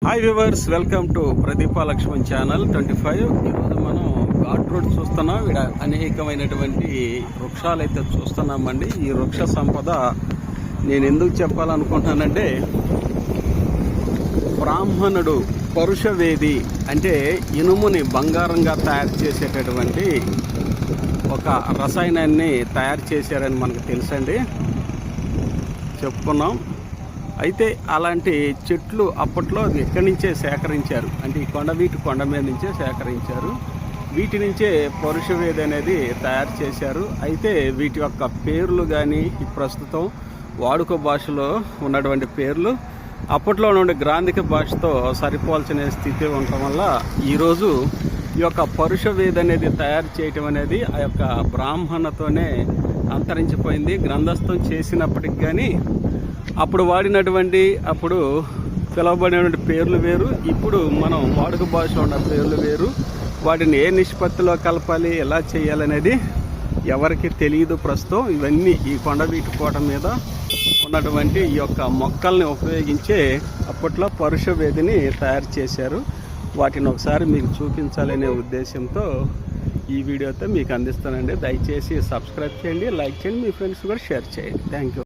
Hi viewers, welcome to Pradeepa Laxman channel 25. ఈరోజు మనం ghat road చూస్తున్నాం. ఇక్కడ అనేకమైనటువంటి వృక్షాలు అయితే చూస్తున్నామండి. ఈ వృక్ష సంపద నేను ఎందుకు చెప్పాలనుకుంటున్నానంటే, బ్రాహ్మణుడు పరుషవేది అంటే ఇనుముని బంగారంగా తయారు చేసేటటువంటి ఒక రసాయనాన్ని తయారు చేశారని మనకు తెలుసండి, చెప్పుకున్నాం. అయితే అలాంటి చెట్లు అప్పట్లో ఎక్కడి నుంచే సేకరించారు అంటే ఈ కొండ మీద నుంచే సేకరించారు. వీటి నుంచే పరుషవేది అనేది తయారు చేశారు. అయితే వీటి యొక్క పేర్లు కానీ ఈ ప్రస్తుతం వాడుక భాషలో ఉన్నటువంటి పేర్లు అప్పట్లో నుండి గ్రాంధిక భాషతో సరిపోల్చిన స్థితి ఉండటం వల్ల ఈరోజు ఈ యొక్క పరుషవేది అనేది తయారు చేయటం అనేది ఆ యొక్క బ్రాహ్మణతోనే అంతరించిపోయింది. గ్రంథస్థం చేసినప్పటికి కానీ అప్పుడు వాడినటువంటి అప్పుడు పిలువబడినటువంటి పేర్లు వేరు, ఇప్పుడు మనం వాడుక భాషలో ఉన్న పేర్లు వేరు. వాటిని ఏ నిష్పత్తిలో కలపాలి, ఎలా చేయాలనేది ఎవరికి తెలియదు ప్రస్తుతం. ఇవన్నీ ఈ కొండవీటి కోట మీద ఉన్నటువంటి ఈ యొక్క మొక్కల్ని ఉపయోగించే అప్పట్లో పరుషవేదిని తయారు చేశారు. వాటిని ఒకసారి మీకు చూపించాలనే ఉద్దేశంతో ఈ వీడియోతో మీకు అందిస్తానండి. దయచేసి సబ్స్క్రైబ్ చేయండి, లైక్ చేయండి, మీ ఫ్రెండ్స్ కూడా షేర్ చేయండి. Thank you.